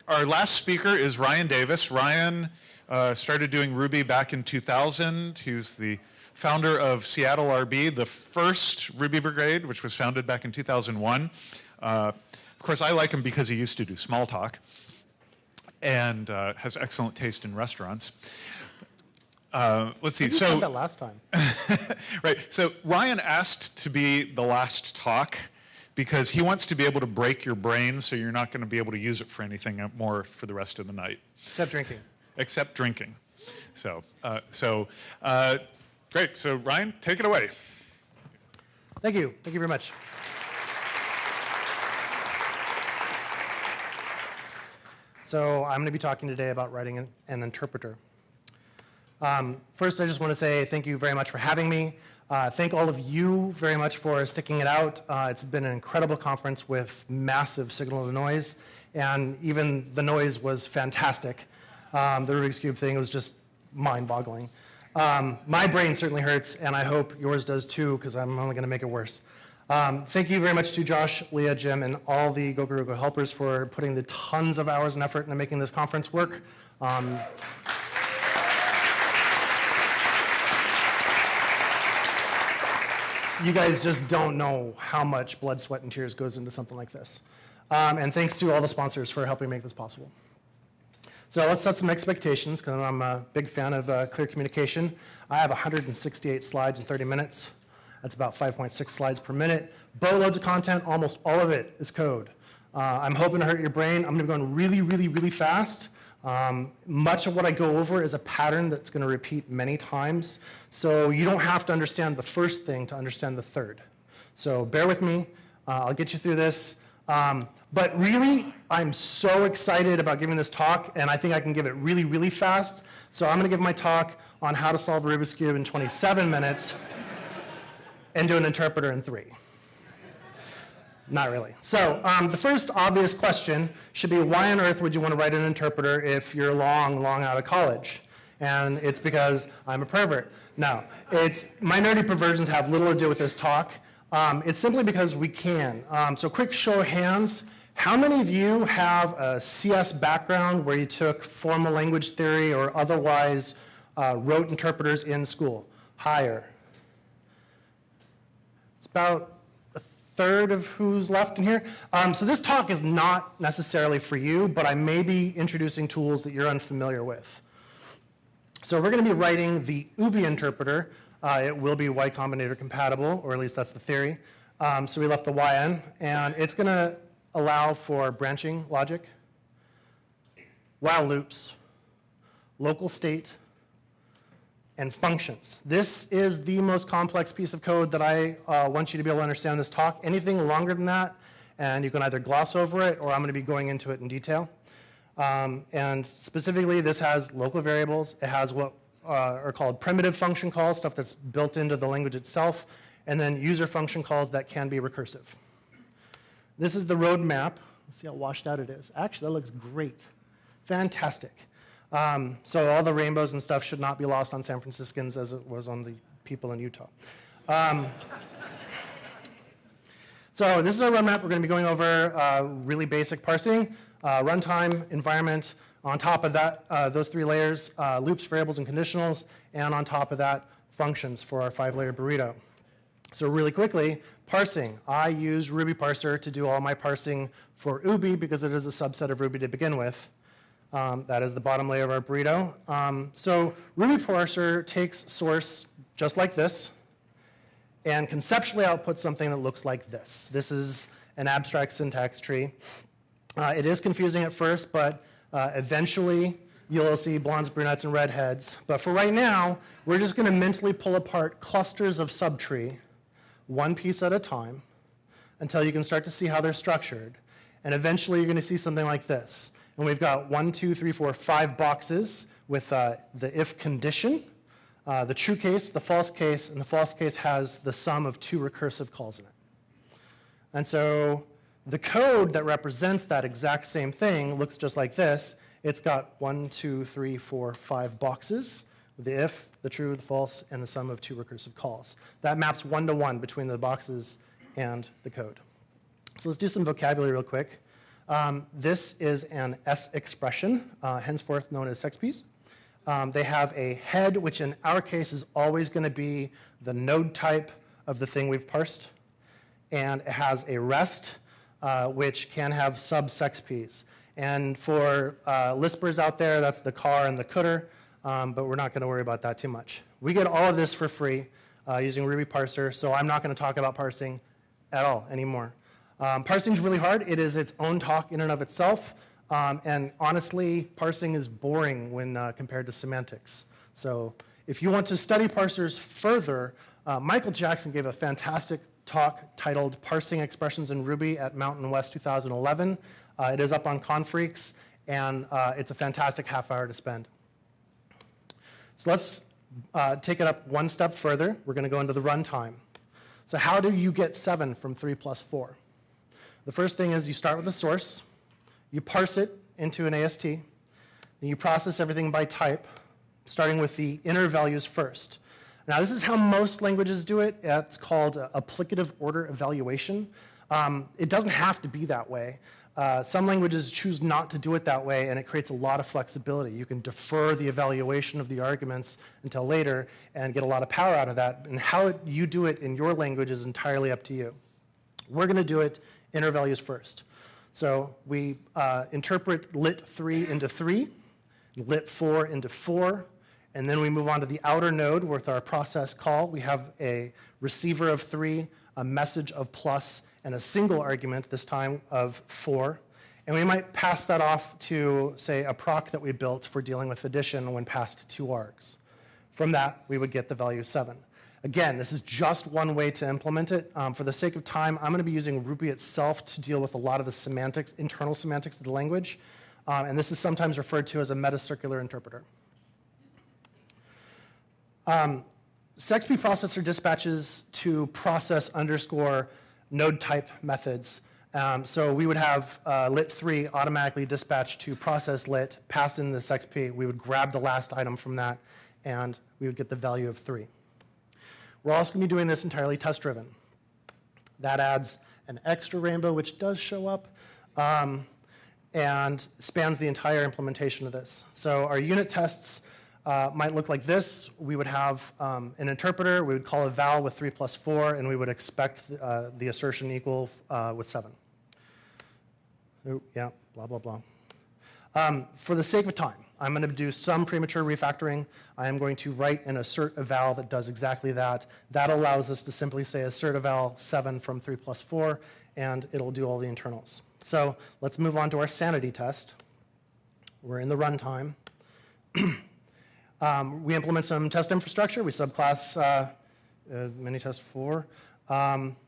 Our last speaker is Ryan Davis. Ryan started doing Ruby back in 2000. He's the founder of Seattle RB, the first Ruby Brigade, which was founded back in 2001. Of course, I like him because he used to do Smalltalk and has excellent taste in restaurants. Let's see. You said that last time. Right. So Ryan asked to be the last talk because he wants to be able to break your brain so you're not going to be able to use it for anything more for the rest of the night. Except drinking. Except drinking. So, great. So Ryan, take it away. Thank you. Thank you very much. So I'm going to be talking today about writing an interpreter. First, I just want to say thank you very much for having me. Thank all of you very much for sticking it out. It's been an incredible conference with massive signal to noise, and even the noise was fantastic. The Rubik's Cube thing was just mind-boggling. My brain certainly hurts, and I hope yours does too, because I'm only going to make it worse. Thank you very much to Josh, Leah, Jim, and all the GoGaRuCo helpers for putting the tons of hours and effort into making this conference work. You guys just don't know how much blood, sweat, and tears goes into something like this. And thanks to all the sponsors for helping make this possible. So let's set some expectations, because I'm a big fan of clear communication. I have 168 slides in 30 minutes. That's about 5.6 slides per minute. Boatloads of content, almost all of it is code. I'm hoping to hurt your brain. I'm going to be going really, really, really fast. Much of what I go over is a pattern that's going to repeat many times. So you don't have to understand the first thing to understand the third. So bear with me. I'll get you through this. But really, I'm so excited about giving this talk, and I think I can give it really, really fast. So I'm going to give my talk on how to solve a Rubik's Cube in 27 minutes and do an interpreter in 3. Not really. So the first obvious question should be, why on earth would you want to write an interpreter if you're long, long out of college? And it's because I'm a pervert. No, my nerdy perversions have little to do with this talk. It's simply because we can. So quick show of hands. How many of you have a CS background where you took formal language theory or otherwise wrote interpreters in school? Higher. It's about a third of who's left in here. So this talk is not necessarily for you, but I may be introducing tools that you're unfamiliar with. So we're going to be writing the UBI interpreter. It will be Y Combinator compatible, or at least that's the theory. So we left the YN, and it's going to allow for branching logic, while loops, local state, and functions. This is the most complex piece of code that I want you to be able to understand in this talk. Anything longer than that, and you can either gloss over it, or I'm going to be going into it in detail. And specifically, this has local variables. It has what are called primitive function calls, stuff that's built into the language itself, and then user function calls that can be recursive. This is the roadmap. Let's see how washed out it is. Actually, that looks great. Fantastic. So all the rainbows and stuff should not be lost on San Franciscans as it was on the people in Utah. So this is our roadmap. We're going to be going over really basic parsing, runtime, environment. On top of that, those 3 layers, loops, variables, and conditionals. And on top of that, functions for our 5-layer burrito. So really quickly, parsing. I use Ruby parser to do all my parsing for UBI because it is a subset of Ruby to begin with. That is the bottom layer of our burrito. So Ruby parser takes source just like this and conceptually outputs something that looks like this. This is an abstract syntax tree. It is confusing at first, but eventually you'll see blondes, brunettes, and redheads. But for right now, we're just going to mentally pull apart clusters of subtree, one piece at a time, until you can start to see how they're structured. And eventually you're going to see something like this. And we've got 1, 2, 3, 4, 5 boxes with the if condition, the true case, the false case, and the false case has the sum of 2 recursive calls in it. And so the code that represents that exact same thing looks just like this. It's got 1, 2, 3, 4, 5 boxes, the if, the true, the false, and the sum of 2 recursive calls. That maps 1-to-1 between the boxes and the code. So let's do some vocabulary real quick. This is an S expression, henceforth known as sexps. They have a head, which in our case is always going to be the node type of the thing we've parsed. And it has a rest, which can have sub-sexps. And for Lispers out there, that's the car and the cooter, but we're not going to worry about that too much. We get all of this for free using Ruby Parser, so I'm not going to talk about parsing at all anymore. Parsing is really hard. It is its own talk in and of itself. And honestly, parsing is boring when compared to semantics. So if you want to study parsers further, Michael Jackson gave a fantastic talk titled Parsing Expressions in Ruby at Mountain West 2011. It is up on Confreaks, and it's a fantastic half hour to spend. So let's take it up one step further. We're going to go into the runtime. So how do you get 7 from 3 plus 4? The first thing is you start with a source, you parse it into an AST, then you process everything by type, starting with the inner values first. Now, this is how most languages do it. It's called applicative order evaluation. It doesn't have to be that way. Some languages choose not to do it that way, and it creates a lot of flexibility. You can defer the evaluation of the arguments until later and get a lot of power out of that. And how you do it in your language is entirely up to you. We're going to do it inner values first. So we interpret lit 3 into 3, lit 4 into 4, and then we move on to the outer node with our process call. We have a receiver of 3, a message of plus, and a single argument, this time of 4. And we might pass that off to, say, a proc that we built for dealing with addition when passed 2 args. From that, we would get the value 7. Again, this is just one way to implement it. For the sake of time, I'm going to be using Ruby itself to deal with a lot of the semantics, internal semantics of the language. And this is sometimes referred to as a metacircular interpreter. Sexp processor dispatches to process underscore node type methods. So we would have lit 3 automatically dispatch to process lit, pass in the sexp. We would grab the last item from that, and we would get the value of 3. We're also going to be doing this entirely test-driven. That adds an extra rainbow, which does show up, and spans the entire implementation of this. So our unit tests might look like this. We would have an interpreter. We would call a val with 3 plus 4, and we would expect the assertion equal with 7. Ooh, yeah, blah, blah, blah. For the sake of time, I'm going to do some premature refactoring. I am going to write an assert eval that does exactly that. That allows us to simply say assert eval 7 from 3 plus 4, and it'll do all the internals. So let's move on to our sanity test. We're in the runtime. We implement some test infrastructure. We subclass minitest 4 and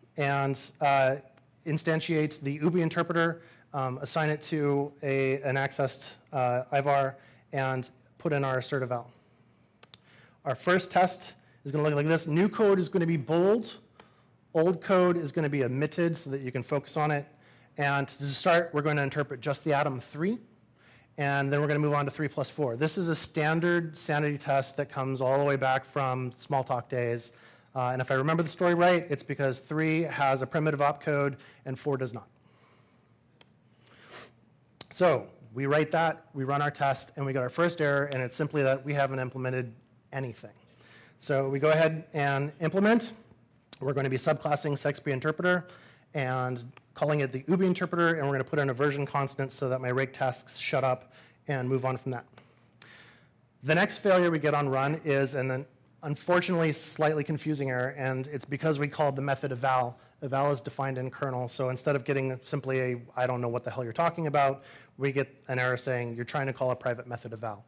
instantiate the UBI interpreter, assign it to an accessed IVAR, and put in our assert eval. Our first test is going to look like this. New code is going to be bold. Old code is going to be omitted so that you can focus on it. And to start, we're going to interpret just the atom 3. And then we're going to move on to 3 plus 4. This is a standard sanity test that comes all the way back from Smalltalk days. And if I remember the story right, it's because 3 has a primitive opcode and 4 does not. So we write that, we run our test, and we get our first error, and it's simply that we haven't implemented anything. So we go ahead and implement. We're going to be subclassing sexp interpreter and calling it the UBI interpreter, and we're going to put in a version constant so that my rake tasks shut up and move on from that. The next failure we get on run is an unfortunately slightly confusing error, and it's because we called the method eval. Eval is defined in kernel, so instead of getting simply a I don't know what the hell you're talking about, we get an error saying you're trying to call a private method eval.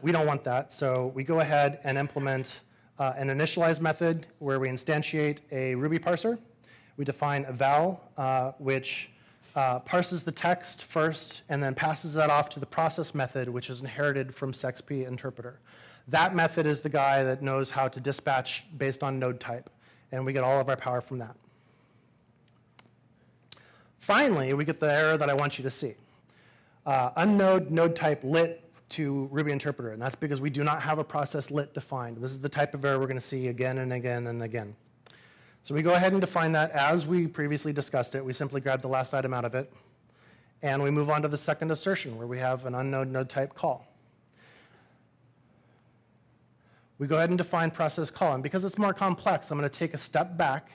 We don't want that, so we go ahead and implement an initialize method where we instantiate a Ruby parser. We define eval, which parses the text first and then passes that off to the process method, which is inherited from sexp interpreter. That method is the guy that knows how to dispatch based on node type, and we get all of our power from that. Finally, we get the error that I want you to see. Unnode node type lit to Ruby interpreter, and that's because we do not have a process lit defined. This is the type of error we're going to see again and again and again. So we go ahead and define that as we previously discussed it. We simply grab the last item out of it, And we move on to the second assertion, where we have an unknown node type call. We go ahead and define process call. And because it's more complex, I'm going to take a step back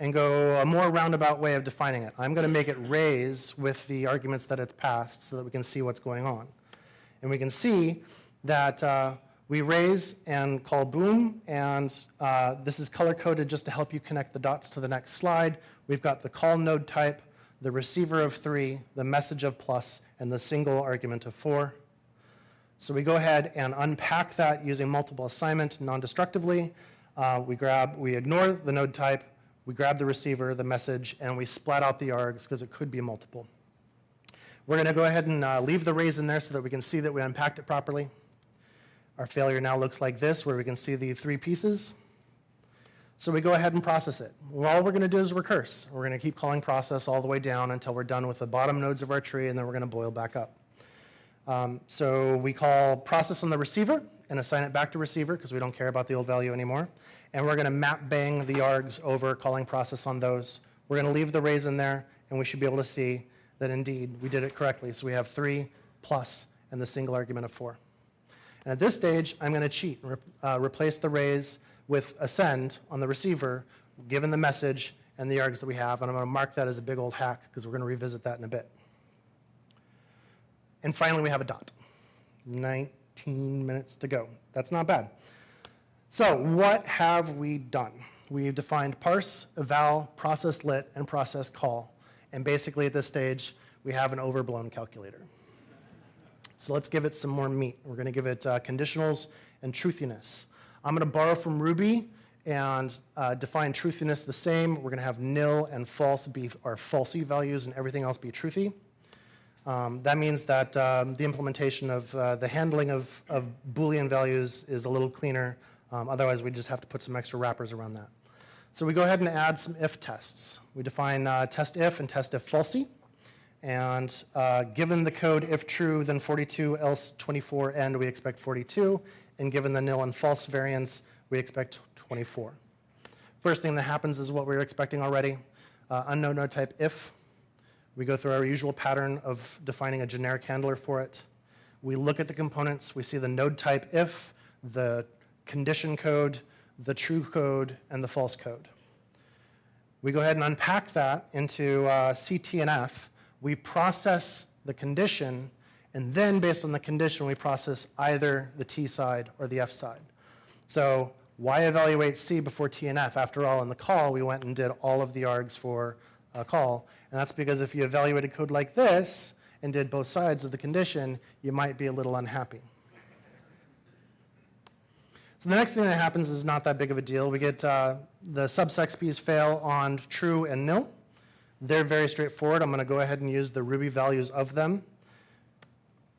and go a more roundabout way of defining it. I'm going to make it raise with the arguments that it's passed so that we can see what's going on. And we can see that we raise and call boom, and this is color-coded just to help you connect the dots to the next slide. We've got the call node type, the receiver of 3, the message of plus, and the single argument of 4. So we go ahead and unpack that using multiple assignment non-destructively. We ignore the node type, we grab the receiver, the message, and we splat out the args because it could be multiple. We're going to go ahead and leave the raise in there so that we can see that we unpacked it properly. Our failure now looks like this, where we can see the 3 pieces. So we go ahead and process it. Well, all we're going to do is recurse. We're going to keep calling process all the way down until we're done with the bottom nodes of our tree, and then we're going to boil back up. So we call process on the receiver and assign it back to receiver because we don't care about the old value anymore. And we're going to map bang the args over calling process on those. We're going to leave the raise in there, and we should be able to see that indeed we did it correctly. So we have 3 plus and the single argument of 4. And at this stage, I'm going to cheat and replace the raise with a send on the receiver, given the message and the args that we have. And I'm going to mark that as a big old hack because we're going to revisit that in a bit. And finally, we have a dot. 19 minutes to go. That's not bad. So what have we done? We've defined parse, eval, process lit, and process call. And basically at this stage, we have an overblown calculator. So let's give it some more meat. We're going to give it conditionals and truthiness. I'm going to borrow from Ruby and define truthiness the same. We're going to have nil and false be our falsy values and everything else be truthy. That means that the implementation of the handling of Boolean values is a little cleaner. Otherwise, we just have to put some extra wrappers around that. So we go ahead and add some if tests. We define test if and test if falsy. And given the code if true, then 42, else 24, and we expect 42. And given the nil and false variance, we expect 24. First thing that happens is what we were expecting already. Unknown node type if. We go through our usual pattern of defining a generic handler for it. We look at the components. We see the node type if, the condition code, the true code, and the false code. We go ahead and unpack that into CTNF. We process the condition, and then based on the condition, we process either the T side or the F side. So why evaluate C before T and F? After all, in the call, we went and did all of the args for a call. And that's because if you evaluated code like this and did both sides of the condition, you might be a little unhappy. So the next thing that happens is not that big of a deal. We get the subsexps fail on true and nil. They're very straightforward. I'm going to go ahead and use the Ruby values of them.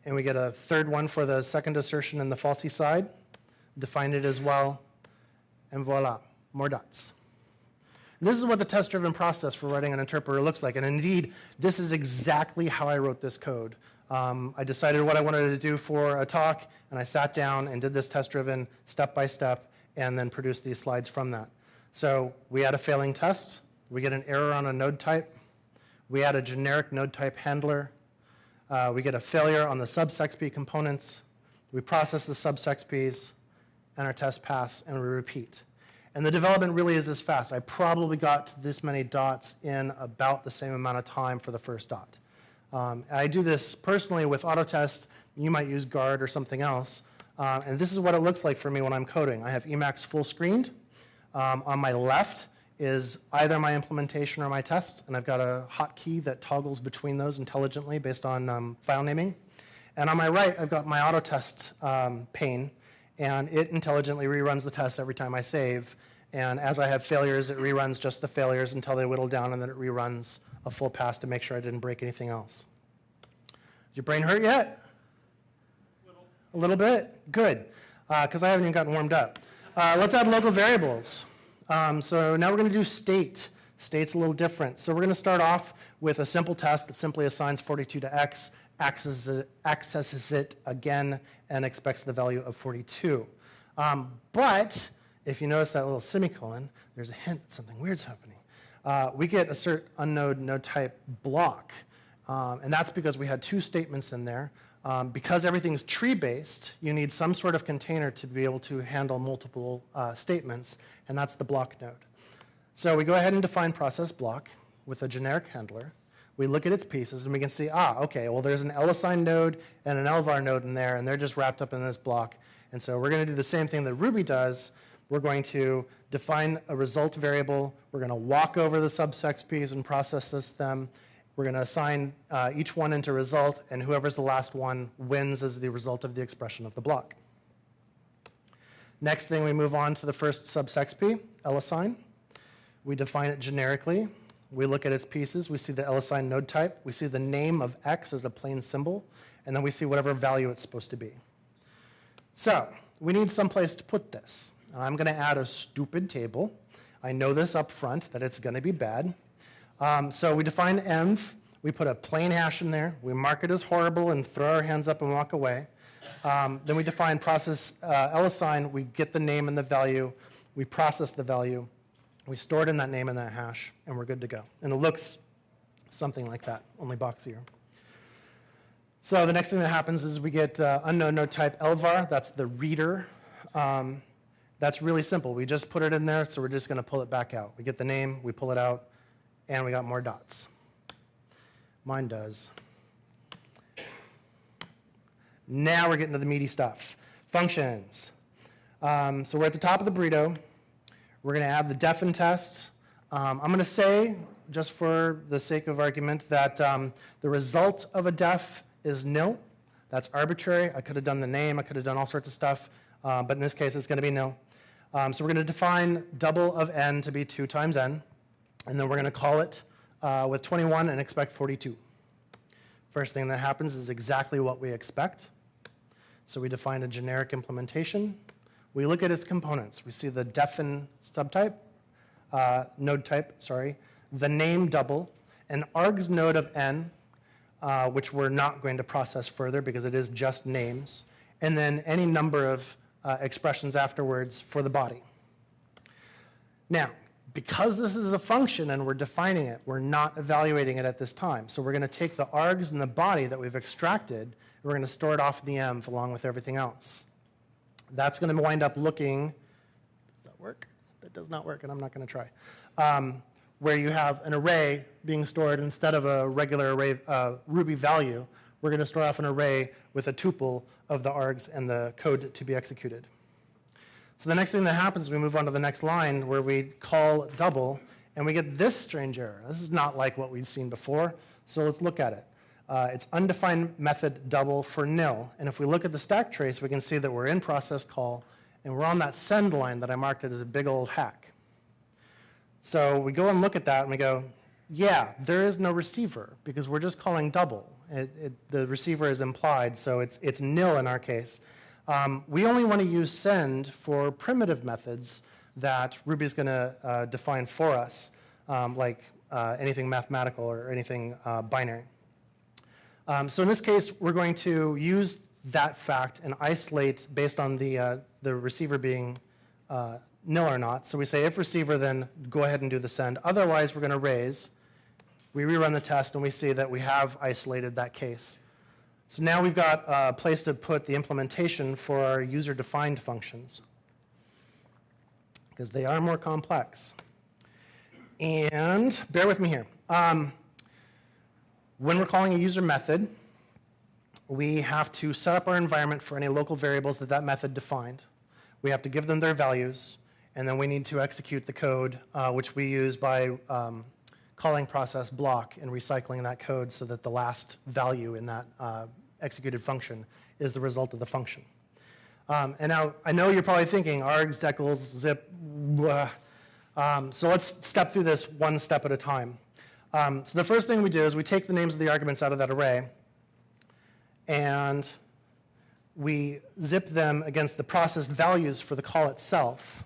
And we get a third one for the second assertion and the falsy side. Define it as well. And voila, more dots. This is what the test-driven process for writing an interpreter looks like. And indeed, this is exactly how I wrote this code. I decided what I wanted to do for a talk, and I sat down and did this test-driven step by step, and then produced these slides from that. So we had a failing test. We get an error on a node type. We add a generic node type handler. We get a failure on the subsexp components. We process the subsexps, and our test pass, and we repeat. And the development really is this fast. I probably got this many dots in about the same amount of time for the first dot. I do this personally with Autotest. You might use Guard or something else. And this is what it looks like for me when I'm coding. I have Emacs full screened. On my left is either my implementation or my test, and I've got a hotkey that toggles between those intelligently based on file naming. And on my right, I've got my Autotest pane, and it intelligently reruns the test every time I save. And as I have failures, it reruns just the failures until they whittle down, and then it reruns a full pass to make sure I didn't break anything else. Did your brain hurt yet? A little bit? Good, because I haven't even gotten warmed up. Let's add local variables. So now we're going to do state. State's a little different. So we're going to start off with a simple test that simply assigns 42 to x, accesses it again, and expects the value of 42. But if you notice that little semicolon, there's a hint that something weird's happening. We get assert unknown node type block. And that's because we had two statements in there. Because everything's tree-based, you need some sort of container to be able to handle multiple statements, and that's the block node. So we go ahead and define process block with a generic handler. We look at its pieces, and we can see, okay, well, there's an LAssign node and an LVAR node in there, and they're just wrapped up in this block. And so we're going to do the same thing that Ruby does. We're going to define a result variable. We're going to walk over the subsex piece and process them. We're going to assign each one into result, and whoever's the last one wins as the result of the expression of the block. Next thing, we move on to the first subsex P, LAssign. We define it generically. We look at its pieces. We see the LAssign node type. We see the name of X as a plain symbol, and then we see whatever value it's supposed to be. So we need some place to put this. I'm going to add a stupid table. I know this up front, that it's going to be bad. So we define env. We put a plain hash in there. We mark it as horrible and throw our hands up and walk away. Then we define process LAssign. We get the name and the value. We process the value. We store it in that name and that hash, and we're good to go. And it looks something like that, only boxier. So the next thing that happens is we get unknown node type LVAR. That's the reader. That's really simple. We just put it in there, so we're just going to pull it back out. We get the name, we pull it out, and we got more dots. Mine does. Now we're getting to the meaty stuff. Functions. So we're at the top of the burrito. We're going to add the defen test. I'm going to say, just for the sake of argument, that the result of a def is nil. That's arbitrary. I could have done the name. I could have done all sorts of stuff. But in this case, it's going to be nil. So we're going to define double of n to be 2 times n. And then we're going to call it with 21 and expect 42. First thing that happens is exactly what we expect. So we define a generic implementation. We look at its components. We see the defen subtype, node type, sorry, the name double, an args node of n, which we're not going to process further because it is just names, and then any number of expressions afterwards for the body. Now, because this is a function and we're defining it, we're not evaluating it at this time. So we're going to take the args and the body that we've extracted, and we're going to store it off in the env along with everything else. That's going to wind up looking, does that work? That does not work, and I'm not going to try. Where you have an array being stored instead of a regular array Ruby value, we're going to store off an array with a tuple of the args and the code to be executed. So the next thing that happens is we move on to the next line where we call double, and we get this strange error. This is not like what we've seen before, so let's look at it. It's undefined method double for nil. And if we look at the stack trace, we can see that we're in process call, and we're on that send line that I marked it as a big old hack. So we go and look at that, and we go, yeah, there is no receiver, because we're just calling double. The receiver is implied, so it's nil in our case. We only want to use send for primitive methods that Ruby is going to define for us, like anything mathematical or anything binary. So in this case, we're going to use that fact and isolate based on the receiver being nil or not. So we say if receiver, then go ahead and do the send. Otherwise, we're going to raise. We rerun the test, and we see that we have isolated that case. So now we've got a place to put the implementation for our user-defined functions, because they are more complex. And bear with me here. When we're calling a user method, we have to set up our environment for any local variables that that method defined. We have to give them their values, and then we need to execute the code, which we use by calling process block and recycling that code so that the last value in that executed function is the result of the function. And now, I know you're probably thinking, args, decals, zip, blah. So let's step through this one step at a time. So the first thing we do is we take the names of the arguments out of that array, and we zip them against the processed values for the call itself.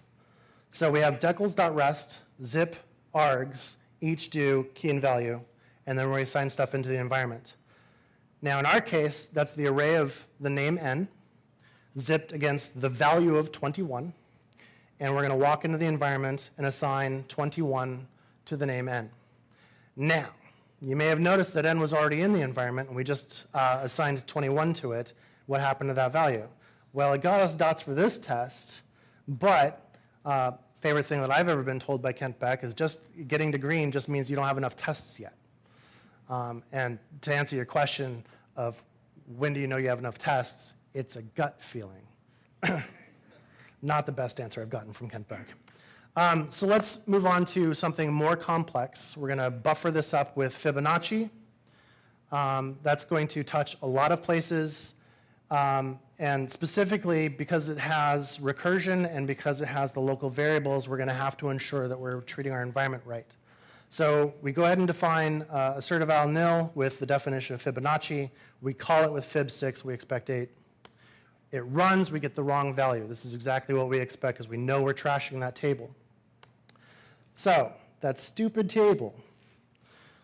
So we have decals.rest, zip, args, each do key and value, and then we assign stuff into the environment. Now in our case, that's the array of the name n, zipped against the value of 21, and we're going to walk into the environment and assign 21 to the name n. Now, You may have noticed that n was already in the environment, and we just assigned 21 to it. What happened to that value? Well, it got us dots for this test, but favorite thing that I've ever been told by Kent Beck is just getting to green just means you don't have enough tests yet. And to answer your question of when do you know you have enough tests, it's a gut feeling. Not the best answer I've gotten from Kent Beck. So let's move on to something more complex. We're going to buffer this up with Fibonacci. That's going to touch a lot of places. And specifically, because it has recursion and because it has the local variables, we're going to have to ensure that we're treating our environment right. So we go ahead and define assertive al nil with the definition of Fibonacci. We call it with fib6, we expect 8. It runs, we get the wrong value. This is exactly what we expect because we know we're trashing that table. So that stupid table,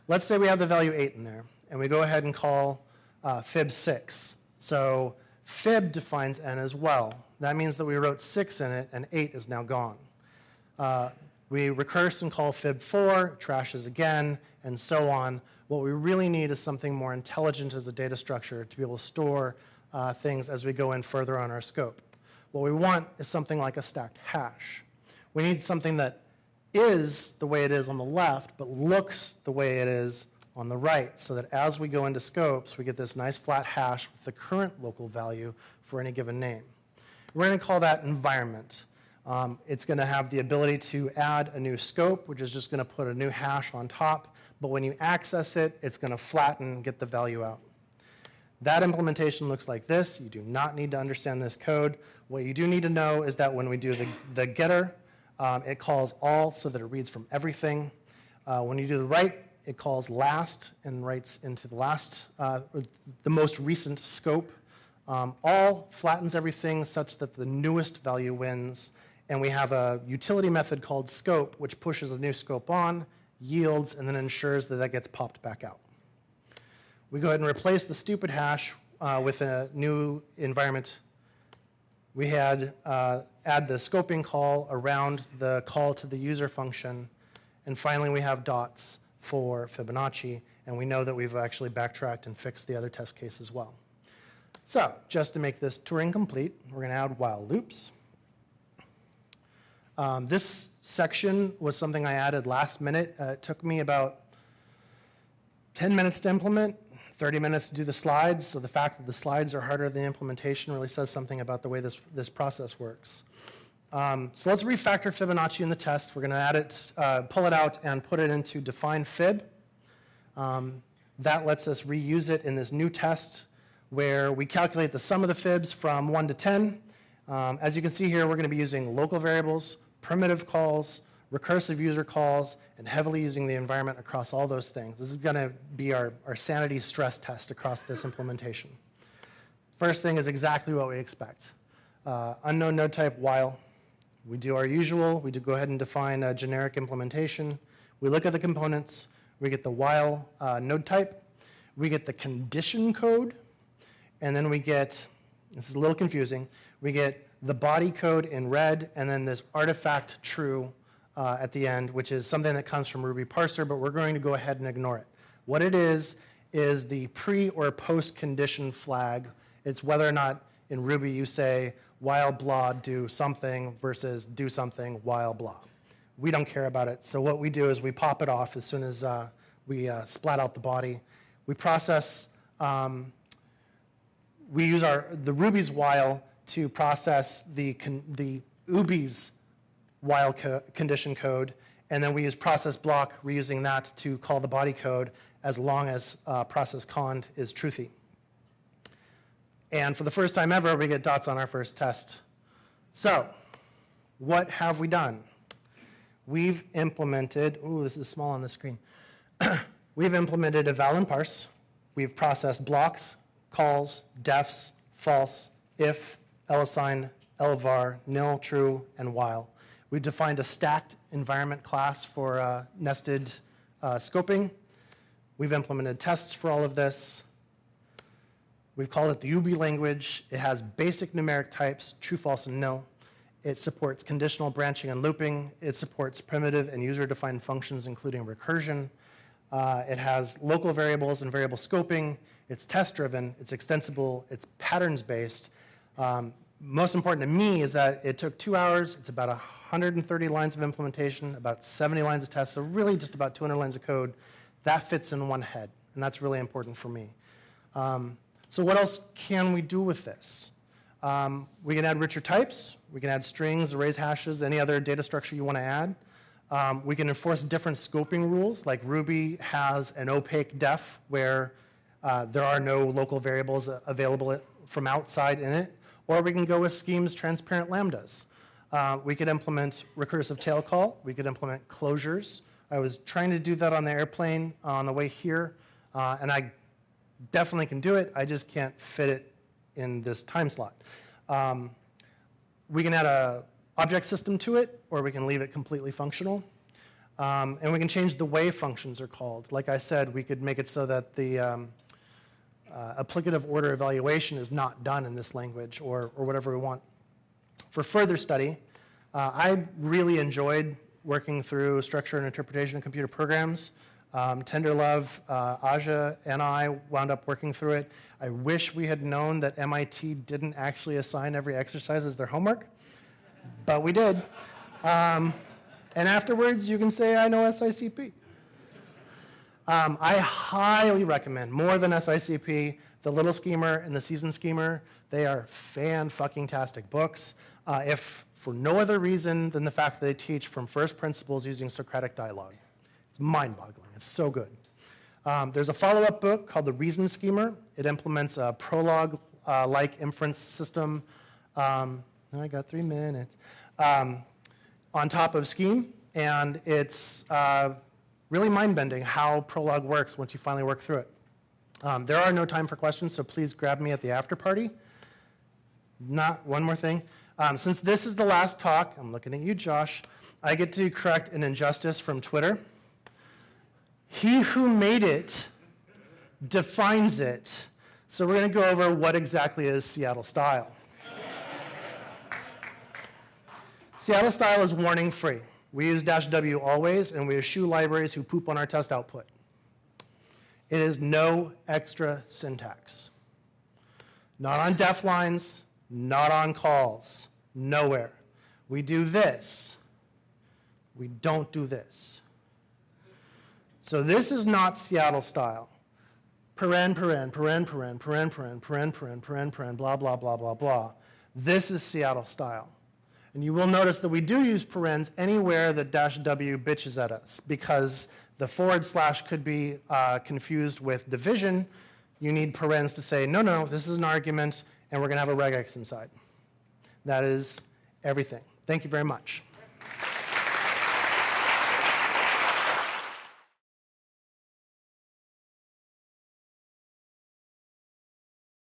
let's say we have the value 8 in there, and we go ahead and call fib6. So fib defines n as well. That means that we wrote 6 in it, and 8 is now gone. We recurse and call fib4, trashes again, and so on. What we really need is something more intelligent as a data structure to be able to store things as we go in further on our scope. What we want is something like a stacked hash. We need something that is the way it is on the left, but looks the way it is on the right, so that as we go into scopes, we get this nice flat hash with the current local value for any given name. We're going to call that environment. It's going to have the ability to add a new scope, which is just going to put a new hash on top, but when you access it, it's going to flatten and get the value out. That implementation looks like this. You do not need to understand this code. What you do need to know is that when we do the getter, it calls all so that it reads from everything. When you do the write, it calls last and writes into the last, the most recent scope. All flattens everything such that the newest value wins. And we have a utility method called scope, which pushes a new scope on, yields, and then ensures that that gets popped back out. We go ahead and replace the stupid hash with a new environment. We had add the scoping call around the call to the user function. And finally, we have dots for Fibonacci. And we know that we've actually backtracked and fixed the other test case as well. So just to make this Turing complete, we're going to add while loops. This section was something I added last minute. It took me about 10 minutes to implement, 30 minutes to do the slides. So the fact that the slides are harder than the implementation really says something about the way this process works. So let's refactor Fibonacci in the test. We're going to add it, pull it out, and put it into define fib. That lets us reuse it in this new test where we calculate the sum of the fibs from 1 to 10. As you can see here, we're going to be using local variables, primitive calls, recursive user calls, and heavily using the environment across all those things. This is going to be our sanity stress test across this implementation. First thing is exactly what we expect. Unknown node type while. We do our usual. We do go ahead and define a generic implementation. We look at the components. We get the while node type. We get the condition code. And then we get, this is a little confusing, we get the body code in red, and then this artifact true at the end, which is something that comes from Ruby parser, but we're going to go ahead and ignore it. What it is the pre or post condition flag. It's whether or not in Ruby you say while blah do something versus do something while blah. We don't care about it. So what we do is we pop it off as soon as we splat out the body. We process, we use the Ruby's while to process the Ubi's while condition code, and then we use process block, reusing that to call the body code as long as process cond is truthy. And for the first time ever, we get dots on our first test. So what have we done? We've implemented, ooh, this is small on the screen. We've implemented eval and parse. We've processed blocks, calls, defs, false, if, lassign, lvar, nil, true, and while. We've defined a stacked environment class for nested scoping. We've implemented tests for all of this. We've called it the Ubi language. It has basic numeric types, true, false, and nil. It supports conditional branching and looping. It supports primitive and user-defined functions, including recursion. It has local variables and variable scoping. It's test-driven. It's extensible. It's patterns-based. Most important to me is that it took 2 hours. It's about 130 lines of implementation, about 70 lines of tests, so really just about 200 lines of code. That fits in one head, and that's really important for me. So what else can we do with this? We can add richer types. We can add strings, arrays, hashes, any other data structure you want to add. We can enforce different scoping rules, like Ruby has an opaque def where there are no local variables available from outside in it, or we can go with schemes transparent lambdas. We could implement recursive tail call. We could implement closures. I was trying to do that on the airplane on the way here, and I definitely can do it. I just can't fit it in this time slot. We can add an object system to it, or we can leave it completely functional. And we can change the way functions are called. Like I said, we could make it so that the applicative order evaluation is not done in this language, or whatever we want. For further study, I really enjoyed working through structure and interpretation of computer programs. Tenderlove, Aja, and I wound up working through it. I wish we had known that MIT didn't actually assign every exercise as their homework, but we did. And afterwards, you can say, I know SICP. I highly recommend, more than SICP, the Little Schemer and the Season Schemer. They are fan-fucking-tastic books, if for no other reason than the fact that they teach from first principles using Socratic dialogue. It's mind-boggling. It's so good. There's a follow-up book called The Reason Schemer. It implements a prologue-like inference system. I got 3 minutes. On top of Scheme, and it's really mind-bending how Prolog works once you finally work through it. There are no time for questions, so please grab me at the after party. One more thing. Since this is the last talk, I'm looking at you, Josh, I get to correct an injustice from Twitter. He who made it defines it. So we're going to go over what exactly is Seattle style. Seattle style is warning free. We use -w always, and we eschew libraries who poop on our test output. It is no extra syntax. Not on def lines, not on calls, nowhere. We do this. We don't do this. So this is not Seattle style. Paren, paren, paren, paren, paren, paren, paren, paren, paren, paren, blah, blah, blah, blah, blah. This is Seattle style. And you will notice that we do use parens anywhere that -w bitches at us, because the / could be confused with division. You need parens to say, no, no, this is an argument, and we're going to have a regex inside. That is everything. Thank you very much.